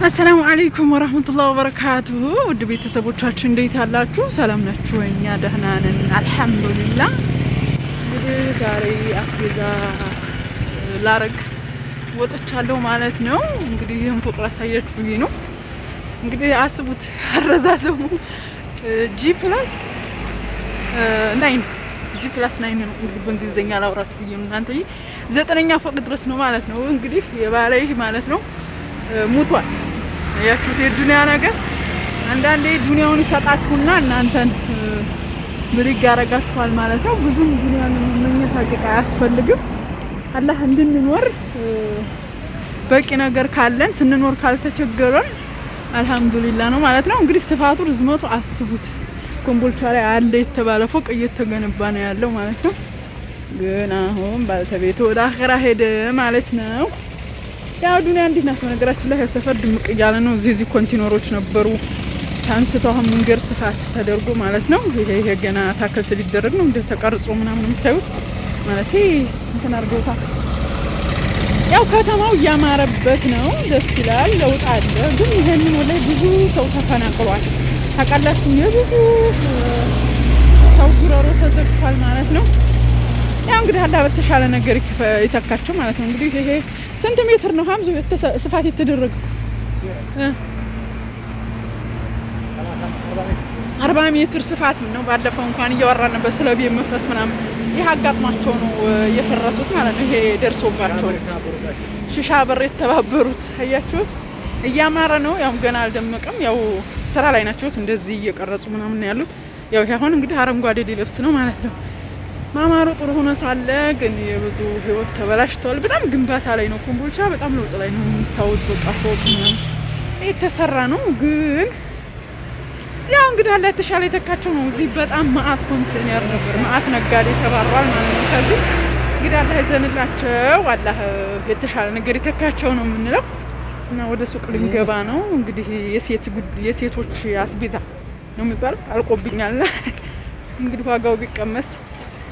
السلام عليكم ورحمة الله وبركاته. ود ቤተሰቦቻችን እንዴት አላችሁ? ሰላም ናችሁ? እኛ ደህና ነን አልহামዱሊላህ። ዛሬ አስቤዛ ላረግ ወጥቻለሁ ማለት ነው። እንግዲህ ይሄን ፎቅ ላሳያችሁ ብዬ ነው። እንግዲህ አስቡት አረዛዘሙ G+9 ነው እንግዲህ በእንግሊዘኛ ላውራችሁ ብዬ ነው። እናንተ 9ኛ ፎቅ ድረስ ነው ማለት ነው። እንግዲህ የባለይ ማለት ነው ሙቷል። ያችሁት የዱንያ ነገር አንዳንዴ ዱንያውን ይሰጣችሁና እናንተን ብልግ ያረጋችኋል ማለት ነው። ብዙም ዱንያን መመኘት ሀቂቃ አያስፈልግም። አላህ እንድንኖር በቂ ነገር ካለን ስንኖር ካልተቸገረን አልহামዱሊላህ ነው ማለት ነው። እንግዲህ ስፋቱ ርዝመቱ አስቡት። ኮምቦልቻ ላይ አለ የተባለ ፎቅ እየተገነባ ነው ያለው ማለት ነው። ግን አሁን ባለቤቱ ወደ አኺራ ሄደ ማለት ነው። ያው ዱንያ እንዲህ ናት ነገራችን ላይ ሰፈር ድምቅ እያለ ነው። እዚህ ኮንቲነሮች ነበሩ ታንስተው መንገድ ስፋት ተደርጎ ማለት ነው። ይሄ ገና ታክልት ሊደረግ ነው እንደ ተቀርጾ ምናምን የምታዩት ማለት እንትን አርገውታ። ያው ከተማው እያማረበት ነው፣ ደስ ይላል፣ ለውጥ አለ። ግን ይሄንን ወላይ ብዙ ሰው ተፈናቅሏል ታውቃላችሁ። የብዙ ሰው ጉሮሮ ተዘግቷል ማለት ነው። ያው እንግዲህ አላህ በተሻለ ነገር ይተካቸው ማለት ነው። እንግዲህ ይሄ ስንት ሜትር ነው ሀምዙ ስፋት የተደረገው? 40 ሜትር ስፋት ነው። ባለፈው እንኳን እያወራን ነበር ስለ ቤት መፍረስ ምናምን። ይሄ አጋጥሟቸው ነው የፈረሱት ማለት ነው። ይሄ ደርሶባቸው ሽሻ በር የተባበሩት አያችሁት። እያማረ ነው። ያው ገና አልደመቀም። ያው ስራ ላይ ናቸው እንደዚህ እየቀረጹ ምናምን ያሉት። ያው ይሄ አሁን እንግዲህ አረንጓዴ ሊለብስ ነው ማለት ነው። ማማሩ ጥሩ ሆነ ሳለ ግን የብዙ ህይወት ተበላሽቷል። በጣም ግንባታ ላይ ነው ኮምቦልቻ፣ በጣም ለውጥ ላይ ነው የምታዩት። በቃ ፎቅ ምናምን የተሰራ ነው። ግን ያው እንግዲህ አላህ የተሻለ የተካቸው ነው። እዚህ በጣም ማአት ኮንቴነር ነበር፣ ማአት ነጋዴ ተባሯል ማለት ነው። ከዚህ እንግዲህ አላህ ይዘንላቸው፣ አላህ የተሻለ ነገር የተካቸው ነው የምንለው። እና ወደ ሱቅ ልንገባ ነው እንግዲህ የሴቶች አስቤዛ ነው የሚባለው አልቆብኛል። እስኪ እንግዲህ ዋጋው ቢቀመስ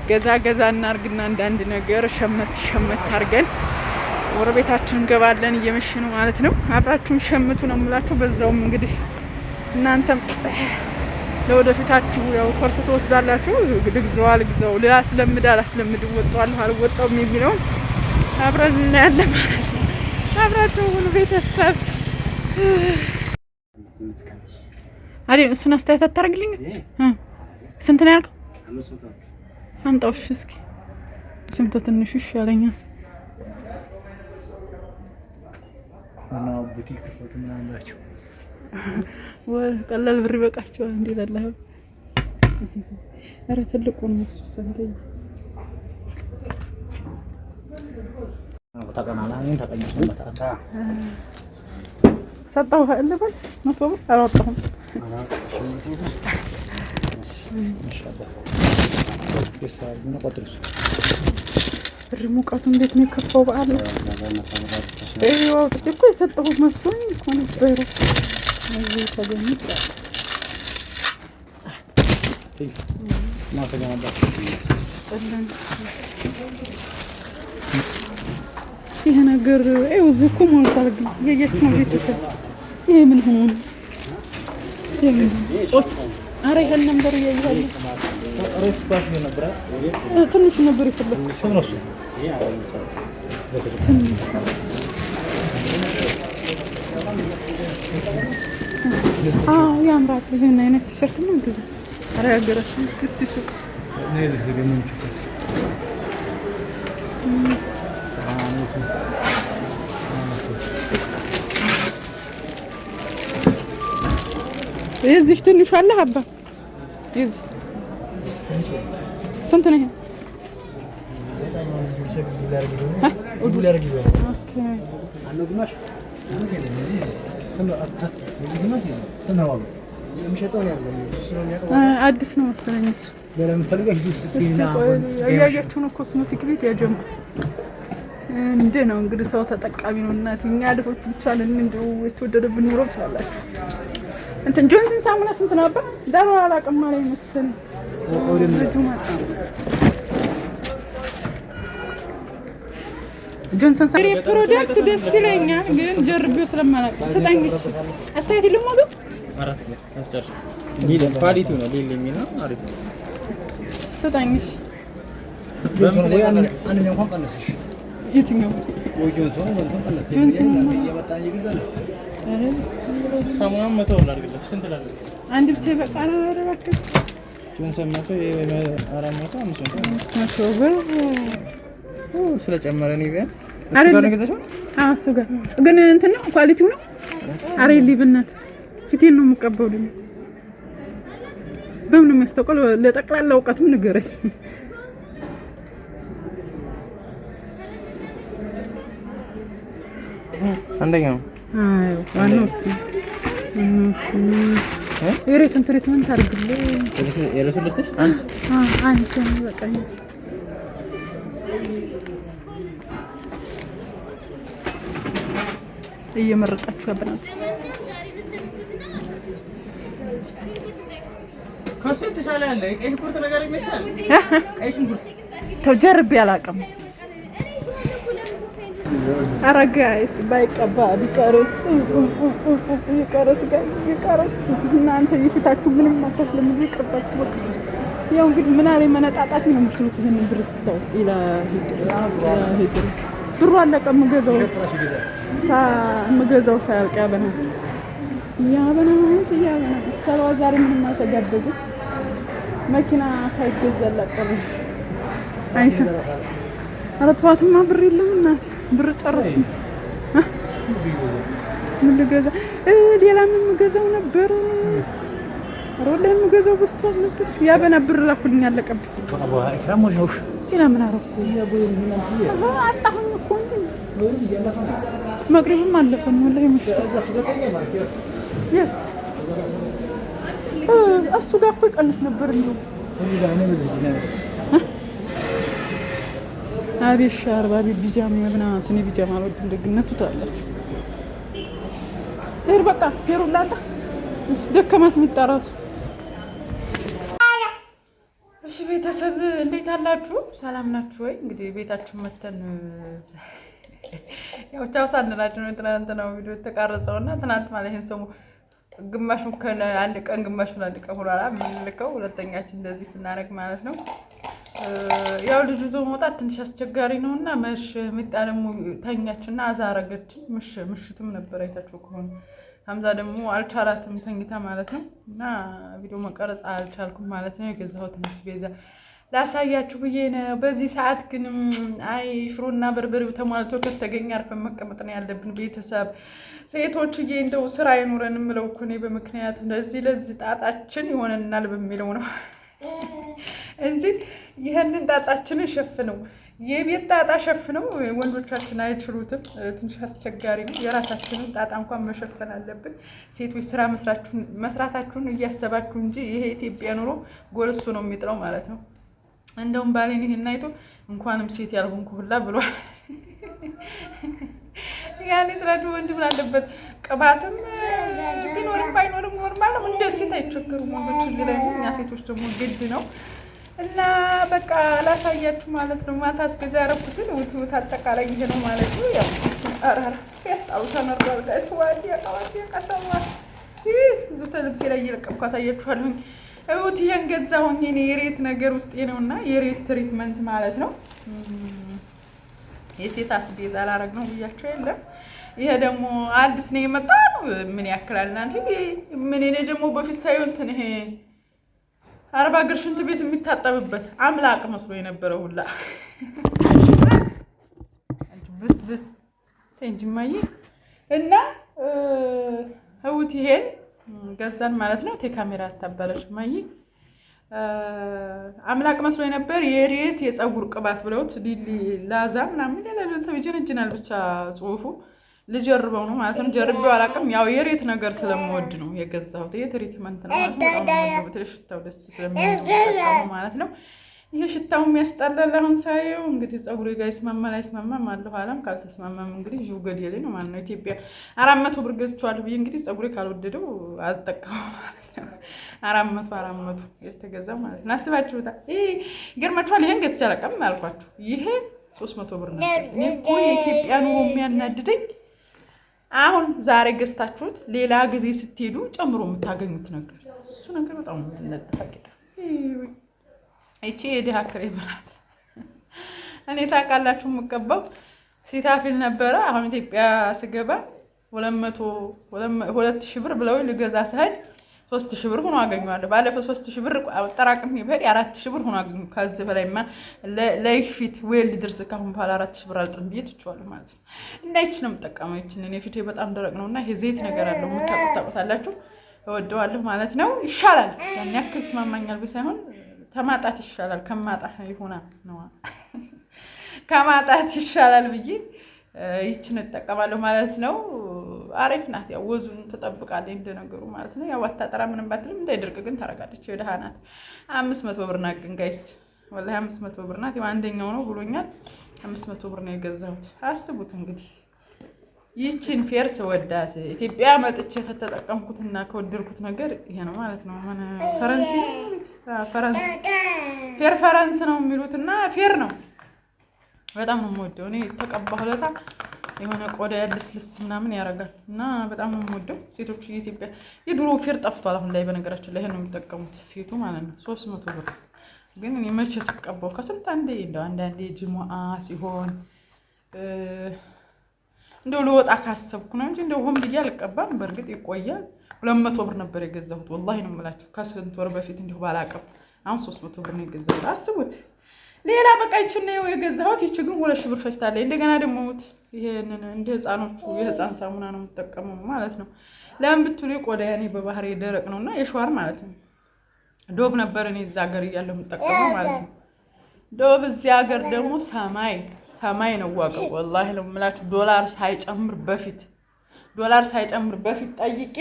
ገዛ እናርግና አንዳንድ ነገር ሸመት አርገን ወደ ቤታችን እንገባለን። እየመሸ ነው ማለት ነው። አብራችሁን ሸምቱ ነው የምላችሁ። በዛውም እንግዲህ እናንተም ለወደፊታችሁ ያው ኮርስ ተወስዳላችሁ። ልግዛው ላስለምድ ወጣዋል አልወጣውም የሚለው አብረን እናያለን ማለት ነው። አብራችሁ ሁሉ ቤተሰብ አይደል? እሱን አስተያየት አታርግልኝ። ስንት ነው ያልከው? አንጣውሽ እስኪ ሽምቶ ትንሽ ይሻለኛል። እና ቡቲክ ፎቶ ምን አላችሁ? ወይ ቀላል ብር ይበቃቸዋል እንዴ ለላህ። አረ ትልቁን መስሉ ሰንተኝ ሰጣው አይደል? መቶ ብር አላወጣሁም። ብር ሙቀቱ እንዴት ነው የከፋው በአለ። ይሄው ጥቁ የሰጠሁት መስሎኝ እኮ ነበር። እዚህ ተገኝቶ ይሄ ነገር እዚህ እኮ ሞልቷል። ግን የየት ነው ቤተሰብ? ይሄ ምን ሆኖ ነው? አረ ይሄን ነበር ያያያል። አሬት ባሽ ነበር ትንሽ ነበር ይፈልግ ሸምራሱ ያምራል። ይሄን አይነት ቲሸርት ነው ግዛ። አረ ያገራችሁ ሲሲሱ ነዚህ ደግሞ ቲሸርት የዚህ ትንሽ አለ ሀባ የዚህ ስንት ነው? አዲስ ነው መሰለኝ እሱ። ያያችሁ ነው ኮስሞቲክ ቤት ያጀማ እንደ ነው እንግዲህ ሰው ተጠቃሚ ነው። እናት እኛ ድሆች ብቻ ነን እንደው የተወደደብን ኑሮ ትላላችሁ። እንትን ጆንሰን ሳሙና ስንት ነው አባ? ዳሮ አላውቅም ማለት መሰለኝ። ጆንሰን ፕሮዳክት ደስ ይለኛል፣ ግን ጀርቤው ስለማላውቅ ስጠኝ። እሺ አስተያየት የለውም ዋጋው አራት ነው አስጨርሽ። ዲል ኳሊቲው ነው ዲል የሚለው አሪፍ ነው። ስጠኝ። እሺ ጆንሰን ወይ አንደኛው እንኳን ቀነስሽ። የትኛው ወይ ጆንሰን ወይ ቀነስሽ? ጆንሰን እየመጣን እየገዛለ ሰማም መቶ አድርግልሽ። ስንት ላለሽ አንድ ብቻ በቃ ነው። ኧረ እባክህ ጆንሰን መቶ አራት መቶ አምስት መቶ ብር ስለጨመረ ነው ቢያ እሱ ጋር ግን እንትን ነው ኳሊቲው ነው። አሬ ሊብነት ፊቴን ነው የምቀባው። ደግሞ በምን የሚያስታውቀው ለጠቅላላ እውቀትም ንገረኝ። አንደኛው አይ ዋናው እሱ የሬትን ትሪትመንት አድርግልኝ። የረሱልስሽ አንቺ በቃ እየመረጣችሁ ያበናት ከሱ ተሻለ ያለ ቀይ ሽንኩርት ነገር ይመሻል። ቀይ ሽንኩርት ተጀርቤ አላውቅም። ኧረ ጋይስ ባይቀባ ቢቀርስ ይቀርስ እናንተ የፊታችሁ ምንም አታስለምዱ። ይቅርባችሁ በቃ። ያው እንግዲህ ምን አለ መነጣጣት ነው የምትሉት። ይሄንን ብር ስታው ብሩ አለቀ። የምገዛው ሳያልቅ ያበናት ሰለዋ ዛሬ ምንም አልተጋበዝም። መኪና ሳይገዛላት ቀረ። አይሻ ኧረ ተዋትማ ብር የለም እናቴ ብር ጨረስን። ምን ልገዛ ሌላ ምን የምገዛው ነበር? ሮላ የምገዛው በስቷል ነበር። ያበና ብር ላኩልኝ አለቀብኝ። ሲላ ምን አደረኩ? አጣሁኝ እኮ እንትን መቅረብም አለፈን ወላሂ እሱ ጋር እኮ ይቀንስ ነበር። እንደው አቤት ሻርባ አቤት ቢጃማ ያብናት። እኔ ቢጃማ አልወድም ደግነቱ ትላላችሁ። ይሄር በቃ ሄሩላታ ደከማት የሚጣራሱ። እሺ ቤተሰብ እንዴት አላችሁ? ሰላም ናችሁ ወይ? እንግዲህ ቤታችን መተን ያው ቻው ሳንላችሁ ነው። ትናንት ነው ቪዲዮ የተቀረጸውና ትናንት ማለት ነው ሰሙ ግማሹን አንድ ቀን ግማሹን አንድ ቀን ሆኗል የምንልከው። ሁለተኛችን እንደዚህ ስናደርግ ማለት ነው። ያው ልጅ ይዞ መውጣት ትንሽ አስቸጋሪ ነውና መሽ ሚጣ ደግሞ ተኛችና አዛረገች። ምሽትም ነበር አይታችሁ ከሆነ ሀምዛ ደግሞ አልቻላትም ተኝታ ማለት ነው። እና ቪዲዮ መቀረጽ አልቻልኩም ማለት ነው። የገዛሁትን አስቤዛ ላሳያችሁ ብዬ ነው። በዚህ ሰዓት ግን አይ ሽሮና በርበሬው ተሟልቶ ከተገኘ አርፈን መቀመጥ ነው ያለብን። ቤተሰብ ሴቶችዬ እንደው ስራ አይኖረን የምለው እኮ እኔ በምክንያት እንደዚህ ለዚህ ጣጣችን ይሆነናል በሚለው ነው እንጂ ይሄንን ጣጣችንን ሸፍነው የቤት ጣጣ ሸፍነው ወንዶቻችን አይችሉትም። ትንሽ አስቸጋሪ ነው። የራሳችንን ጣጣ እንኳን መሸፈን አለብን። ሴቶች ስራ መስራታችሁን እያሰባችሁ እንጂ ይሄ ኢትዮጵያ ኑሮ ጎልሱ ነው የሚጥለው ማለት ነው። እንደውም ባሌን ይሄን አይቶ እንኳንም ሴት ያልሆንኩ ሁላ ብሏል። ያኔ ስራዱ ወንድ ምን አለበት ቅባትም ቢኖርም ባይኖርም ኖርማል ነው። እንደ ሴት አይቸገሩም ወንዶች እዚህ ላይ። እኛ ሴቶች ደግሞ ግድ ነው እና በቃ ላሳያችሁ ማለት ነው። ማታ አስቤዛ ያደረኩትን ውት አጠቃላይ ይሄ ነው ማለት ነው። ያው አራራ ያስጣው ተነርጓል ጋይስ ዋዲ ቀሰማ እዙ ተልብሴ ላይ እየለቀምኩ አሳያችኋለሁ። እውት ይሄን ገዛሁኝ እኔ የሬት ነገር ውስጥ ነውና የሬት ትሪትመንት ማለት ነው። የሴት አስቤዛ አላረግ ነው ብያችሁ የለም። ይሄ ደግሞ አዲስ ነው የመጣው። ምን ያክላል እናንተ? ምን እኔ ደግሞ በፊት ሳይሆን እንትን ይሄ አርባ ሀገር ሽንት ቤት የሚታጠብበት አምላክ መስሎ የነበረው ሁላ ብስ እንጂማዬ እና እውት ይሄን ገዛን ማለት ነው። ካሜራ ታባለሽ ማይ አምላክ መስሎ ነበር። የሬት የፀጉር ቅባት ብለውት ዲሊ ላዛ ምናምን ለለለ ተጀነጅናል ብቻ ጽሁፉ ልጀርበው ነው ማለት ነው። ጀርቤው አላውቅም። ያው የሬት ነገር ስለምወድ ነው የገዛሁት። የትሪትመንት ነው ማለት ነው። በጣም ሽታው ደስ ስለሚል ማለት ነው። ይሄ ሽታው የሚያስጠላል። አሁን ሳየው እንግዲህ ፀጉሬ ጋር ይስማማል አይስማማም አለሁ አለም። ካልተስማማም እንግዲህ ይው ገደሌ ነው ማለት ነው። ኢትዮጵያ 400 ብር ገዝቻለሁ ብዬ እንግዲህ ፀጉሬ ካልወደደው አልጠቀመው ማለት ነው። 400 የተገዛው ማለት ነው። አስባችሁታ ይገርማችኋል። ይሄን ገዝቼ አላውቅም አልኳችሁ። ይሄ 300 ብር ነበር። እኔ እኮ የኢትዮጵያ ኑሮ የሚያናድደኝ አሁን ዛሬ ገዝታችሁት ሌላ ጊዜ ስትሄዱ ጨምሮ የምታገኙት ነገር እሱ ነገር በጣም የሚያናድድ። እቺ የድሃ ክሬም ናት። እኔ ታውቃላችሁ የምቀባው ሲታፊል ነበረ። አሁን ኢትዮጵያ ስገባ 2000 ብር ብለው ልገዛ ስሄድ 3000 ብር ሆኖ አገኘዋለሁ። ባለፈው 3000 ብር አጠራቅሜ ብሄድ 4000 ብር ሆኖ አገኘሁ። ከዚህ በላይማ ለፊት ወይ ልድርስ ካሁን በኋላ 4000 ብር አልጥም ብዬ ትቼዋለሁ ማለት ነው። እና ይችን ነው የምጠቀመው። ይችን እኔ ፊቴ በጣም ደረቅ ነውና ይሄ ዘይት ነገር አለው የምታውቁታላችሁ። እወደዋለሁ ማለት ነው። ይሻላል ያን ያክል ስማማኛል ሳይሆን ተማጣት ይሻላል ከማጣት ይሆናል ነው ከማጣት ይሻላል ብዬ ይችን እጠቀማለሁ ማለት ነው። አሪፍ ናት። ያው ወዙን ትጠብቃለች እንደነገሩ ማለት ነው። ያው አታጠራ ምንም ባትልም እንዳይደርቅ ግን ታረጋለች። የደሃ ናት። 500 ብር ናት ግን ጋይስ ወላሂ 500 ብር ናት። አንደኛው ነው ብሎኛል። 500 ብር ነው የገዛሁት። አስቡት እንግዲህ ይችን ፌርስ ወዳት ኢትዮጵያ መጥቼ ተጠቀምኩትና ከወደድኩት ነገር ይሄ ነው ማለት ነው። አሁን ፈረንስ ነው የሚሉትና ፌር ነው። በጣም ነው የምወደው እኔ ተቀባሁ ለታ የሆነ ቆዳ ልስልስ ምናምን ያደርጋል እና በጣም ነው የምወደው። ሴቶች የኢትዮጵያ የድሮ ፌር ጠፍቷል አሁን ላይ በነገራችን ላይ ይሄን ነው የሚጠቀሙት ሴቱ ማለት ነው። 300 ብር ግን እኔ መቼ ስቀባው ከስንት አንዴ እንደው አንዳንዴ ጅሙአ ሲሆን እንደው ልወጣ ካሰብኩ ነው እንጂ እንደው ሆም ብዬ አልቀባም። በእርግጥ ይቆያል። 200 ብር ነበር የገዛሁት ወላሂ ነው የምላችሁ ከስንት ወር በፊት እንደው ባላቀም። አሁን 300 ብር ነው የገዛሁት። አስቡት። ሌላ በቃ ይችን ነው የገዛሁት። ይች ግን 2 ሺህ ብር ፈጅታለች። እንደገና ደግሞ ይሄንን እንደ ህፃኖቹ የህፃን ሳሙና ነው የምጠቀመው ማለት ነው። ለምን ብትሉ ቆዳ ያኔ በባህሪ ደረቅ ነውና የሸዋር ማለት ነው። ዶብ ነበር እኔ እዛ ሀገር እያለሁ የምጠቀመው ማለት ነው። ዶብ እዚህ ሀገር ደግሞ ሰማይ ነው ዋጋው ወላሂ ነው የምላችሁ። ዶላር ሳይጨምር በፊት ጠይቄ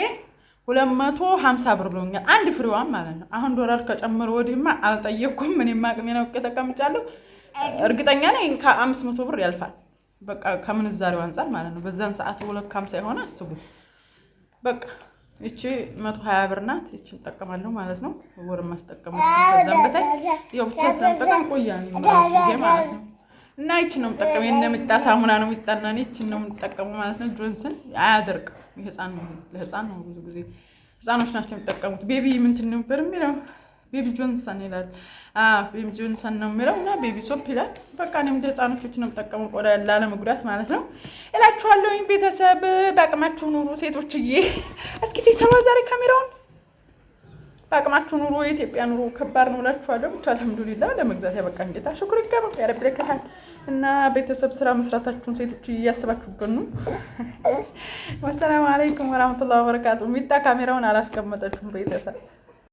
250 ብር ብሎኛል አንድ ፍሬዋን ማለት ነው። አሁን ዶላር ከጨመረ ወዲህማ አልጠየቅኩም። እኔም አቅሜን አውቄ ተቀምጫለሁ። እርግጠኛ ነኝ ከ500 ብር ያልፋል። በቃ ከምንዛሬው አንፃር ማለት ነው። በዛን ሰዓት 250 የሆነ አስቡ። በቃ እቺ 120 ብር ናት። እቺ እጠቀማለሁ ማለት ነው። ወር ማስጠቀመው ከዛም በታይ ያው ብቻ ስለምጠቀም ቆያኔ ማለት ነው። እና ይችን ነው የምጠቀመው። የነምጣ ሳሙና ነው የሚጣናኔ ይችን ነው የምጠቀመው ማለት ነው። ጆንሰን አያደርቅም። ለህፃን ነው ብዙ ጊዜ ህፃኖች ናቸው የሚጠቀሙት። ቤቢ ምንትን ነበር የሚለው ቤቢ ጆንሰን ይላል። ቤቢ ጆንሰን ነው የሚለው እና ቤቢ ሶፕ ይላል። በቃ እኔም እንደ ህፃኖች ነው የምጠቀመው ቆዳ ያለ መጉዳት ማለት ነው እላችኋለሁ። ቤተሰብ በአቅማችሁ ኑሩ ሴቶችዬ። እስኪ ተሰማ ዛሬ ካሜራውን በአቅማችሁ ኑሩ። የኢትዮጵያ ኑሮ ከባድ ነው እላችኋለሁ። ብቻ አልሐምዱሊላህ ለመግዛት ያበቃን ጌታ ሽኩር ይገባው ያረብለከታል። እና ቤተሰብ ስራ መስራታችሁን ሴቶች እያስባችሁበት ነው። ወሰላሙ አለይኩም ወራህመቱላሂ ወበረካቱ። ሚጣ ካሜራውን አላስቀመጠችሁም ቤተሰብ